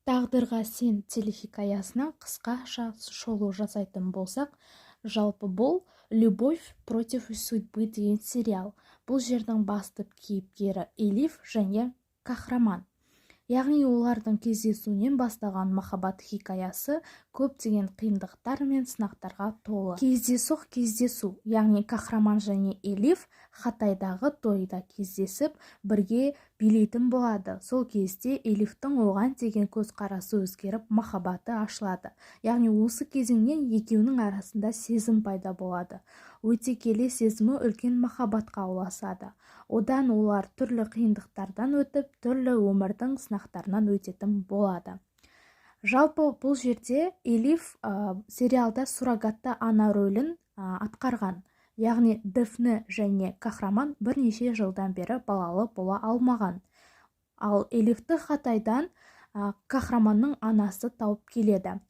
Тағдырға сен телехикаясына қысқаша шолу жасайтын болсақ, жалпы бұл «Любовь против судьбы» деген сериал. Бұл жердің басты кейіпкері Элиф және қахраман. Яғни олардың кездесуінен басталған махаббат хикаясы көптеген қиындықтар мен сынақтарға толы. Кездесу, яғни қахраман және Элиф Хатайдағы тойда кездесіп, бірге билейтін болады. Сол кезде Элифтің оған деген көзқарасы өзгеріп, махаббаты ашылады. Яғни осы кезеңнен екеуінің арасында сезім пайда болады. Өте келе сезімі үлкен махаббатқа ұласады. Одан олар түрлі қиындықтардан өтіп, түрлі өмірдің сынақтарынан өтетін болады. Жалпы бұл жерде Элиф сериалда суррогатты ана рөлін атқарған. Яғни Дэфне және қахраман бірнеше жылдан бері балалы бола алмаған. Ал Элифті Хатайдан қахраманның анасы тауып келеді.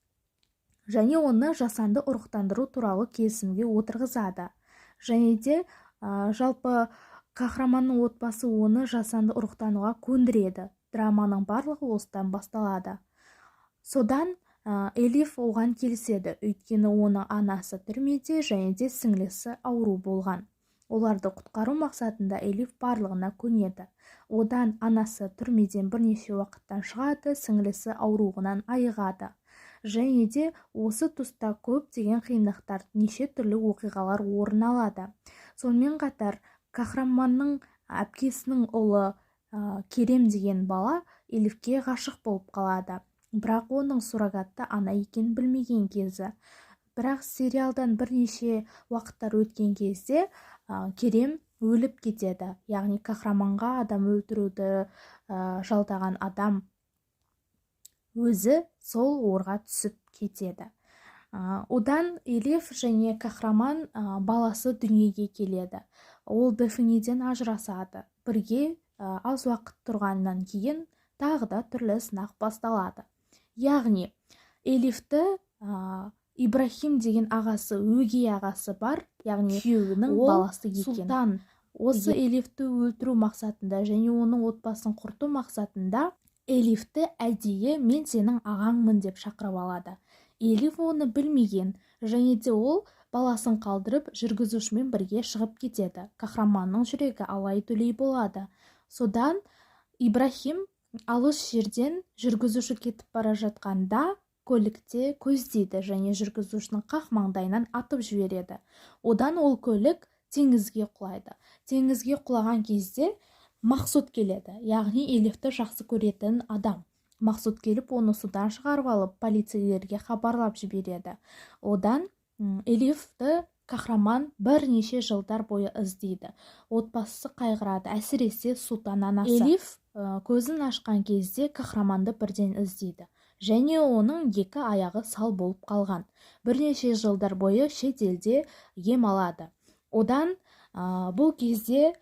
Және оны жасанды ұрықтандыру туралы келісімге отырғызады. Және де жалпы қахраманның отбасы оны жасанды ұрықтануға көндіреді. Драманың барлығы осыдан басталады. Содан Элиф оған келіседі, өйткені оның анасы түрмеде және де сіңлісі ауру болған. Оларды құтқару мақсатында Элиф барлығына көнеді. Одан анасы түрмеден бірнеше уақыттан шығады, сіңлісі ауруынан айығады. Және де осы тұста көптеген қиындықтар, неше түрлі оқиғалар орын алады. Сонымен қатар қахраманның әпкесінің ұлы Керем деген бала Элифке ғашық болып қалады. Бірақ оның суррогатты ана екенін білмеген кезі. Бірақ сериалдан бірнеше уақыттар өткен кезде Керем өліп кетеді. Яғни қахраманға адам өлтіруді жалдаған адам өзі сол орға түсіп кетеді. Одан Элиф және қахраман баласы дүниеге келеді. Ол Дэфнеден ажырасады. Бірге аз уақыт тұрғаннан кейін тағы да түрлі сынақ басталады. Яғни Элифті Ибрахим деген ағасы, өгей ағасы бар, яғни күйеуінің баласы екен. Сұлтан осы Элифті өлтіру мақсатында және оның отбасын құрту мақсатында Элифті әдейі мен сенің ағаңмын деп шақырып алады. Элиф оны білмеген және де ол баласын қалдырып жүргізушімен бірге шығып кетеді. Қахраманның жүрегі алай-түлей болады. Содан Ибрахим алыс жерден жүргізуші кетіп бара жатқанда көлікте көздейді және жүргізушінің қақ маңдайынан атып жібереді. Одан ол көлік теңізге құлайды. Теңізге құлаған кезде Мақсұт келеді, яғни Элифті жақсы көретін адам. Мақсұт келіп, оны судан шығарып алып, полицейлерге хабарлап жібереді. Одан Элифті қахраман бірнеше жылдар бойы іздейді. Отбасы қайғырады, әсіресе Сұлтан анасы. Элиф көзін ашқан кезде қахраманды бірден іздейді. Және оның екі аяғы сал болып қалған. Бірнеше жылдар бойы шет елде ем алады. Одан бұл кезде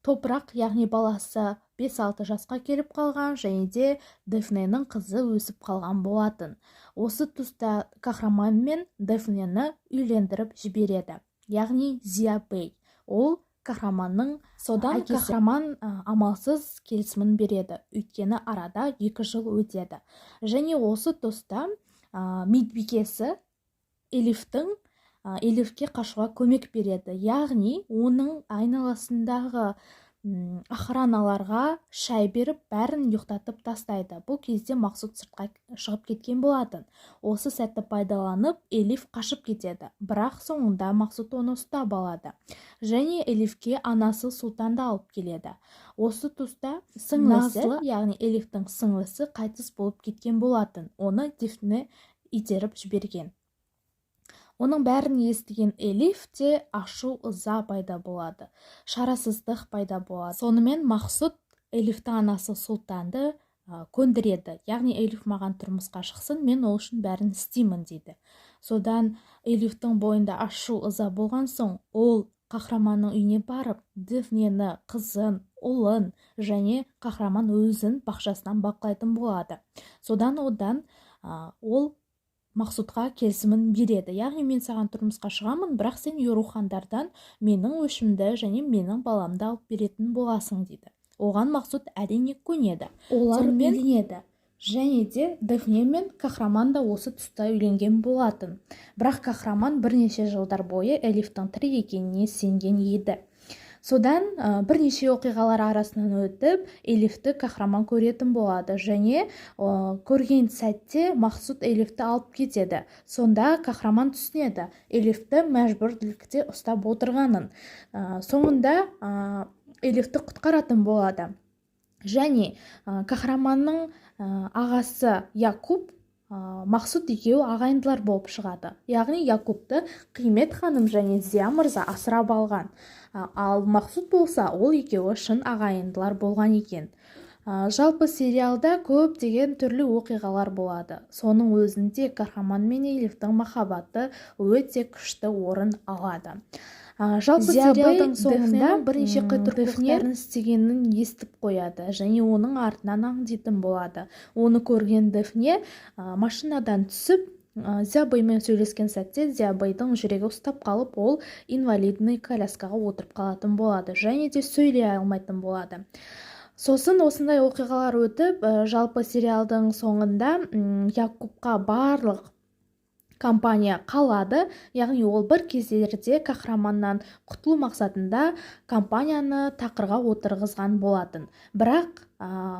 топырақ, яғни баласы 5-6 жасқа келіп қалған және де Дэфненің қызы өсіп қалған болатын. Осы тұста қахраман мен Дэфнені үйлендіріп жібереді. Яғни Зия Бэй. Ол қахраманның содан қахраман амалсыз келісімін береді. Өйткені арада 2 жыл өтеді. Және осы тұста медбикесі Элифке қашуға көмек береді. Яғни оның айналасындағы охраналарға шай беріп, бәрін ұйықтатып тастайды. Бұл кезде Мақсұт сыртқа шығып кеткен болатын. Осы сәтті пайдаланып, Элиф қашып кетеді. Бірақ соңында Мақсұт оны ұстап алады. Және Элифке анасы Сұлтанды алып келеді. Осы тұста сіңлісі, яғни Элифтің сіңлісі қайтыс болып кеткен болатын. Оны Дэфне итеріп жіберген. Оның бәрін естіген Элифте ашу ыза пайда болады. Шарасыздық пайда болады. Сонымен Мақсұт Элифтің анасы Сұлтанды көндіреді. Яғни Элиф маған тұрмысқа шықсын, мен ол үшін бәрін істеймін дейді. Содан Элифтің бойында ашу ыза болған соң, ол қахраманның үйіне барып, Дэфнені, қызын, ұлын және қахраман өзін бақшасынан бақылайтын болады. Содан ол Мақсұтқа келісімін береді. Яғни мен саған тұрмысқа шығамын, бірақ сен Ерухандардан менің өшімді және менің баламды алып беретін боласың дейді. Оған Мақсұт әрине көнеді. Олар үйленеді. Және де Дэфне мен қаһарман да осы тұста үйленген болатын. Бірақ қаһарман бірнеше жылдар бойы Элифтің тірі екеніне сенген еді. Содан бірнеше оқиғалар арасынан өтіп, Элифті қаһарман көретін болады және көрген сәтте Мақсұт Элифті алып кетеді. Сонда қаһарман түсінеді Элифті мәжбүрлікте ұстап отырғанын. Соңында Элифті құтқаратын болады. Және қаһарманның ағасы Якуб Мақсұт екеуі ағайындылар болып шығады. Яғни Якубты Қимет ханым және Зия мырза асырап алған. Ал Мақсұт болса, ол екеуі шын ағайындылар болған екен. Жалпы сериалда көптеген түрлі оқиғалар болады. Соның өзінде қаһарман мен Элифтің махаббаты өте күшті орын алады. Жалпы сериалдың соңында бірнеше қытырлықтарын істегенін естіп қояды және оның артынан аңдитын болады. Оны көрген Дэфне машинадан түсіп, Зябаймен сөйлескен сәтте Зябайдың жүрегі ұстап қалып, ол инвалидный коляскаға отырып қалатын болады және де сөйлей алмайтын болады. Сосын осындай оқиғалар өтіп, жалпы сериалдың соңында Якубқа барлық компания қалады, яғни ол бір кездерде қаһарманнан құтылу мақсатында компанияны тақырға отырғызған болатын. Бірақ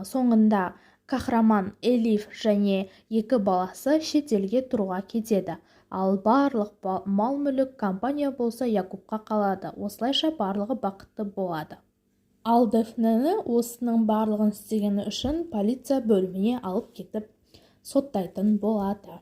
соңында қаһарман Элиф және екі баласы шетелге тұруға кетеді. Ал барлық мал-мүлік компания болса Якубқа қалады. Осылайша барлығы бақытты болады. Ал Дэфнені осының барлығын істегені үшін полиция бөліміне алып кетіп соттайтын болады.